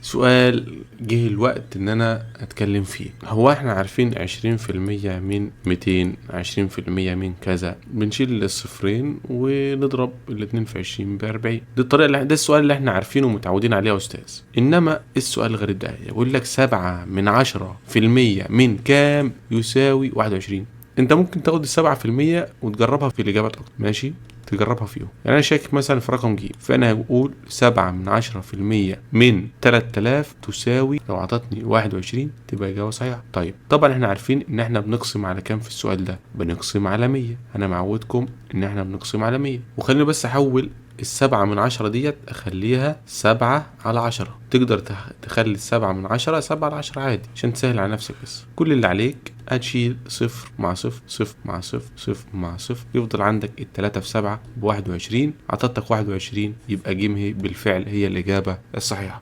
سؤال جه الوقت ان انا اتكلم فيه. هو احنا عارفين 20% من 200، 20% من كذا، بنشيل الصفرين ونضرب الاتنين في 20 ب40. دي الطريقة ده السؤال اللي احنا عارفينه ومتعودين عليه يا استاذ. انما السؤال الغريب ده يقول لك 7/10% من كام يساوي 21. انت ممكن تاخد 7% وتجربها في الاجابات اكتر، ماشي، تجربها فيهم. يعني انا شاكك مثلا في رقم ج، فانا هقول 7/10% من 3000 تساوي، لو عطتني 21 تبقى اجابه صحيحه. طيب طبعا احنا عارفين ان احنا بنقسم على كام في السؤال ده؟ بنقسم على 100. انا معودكم ان احنا بنقسم على 100. وخليني بس احول 7/10 ديت اخليها 7/10. تقدر تخلي 7/10 7/10 عادي عشان تسهل على نفسك. بس كل اللي عليك هتشيل 0 مع 0، 0 مع 0، 0 مع 0، يفضل عندك 3 في 7 ب21. عطتك 21، يبقى ج بالفعل هي الإجابة الصحيحة.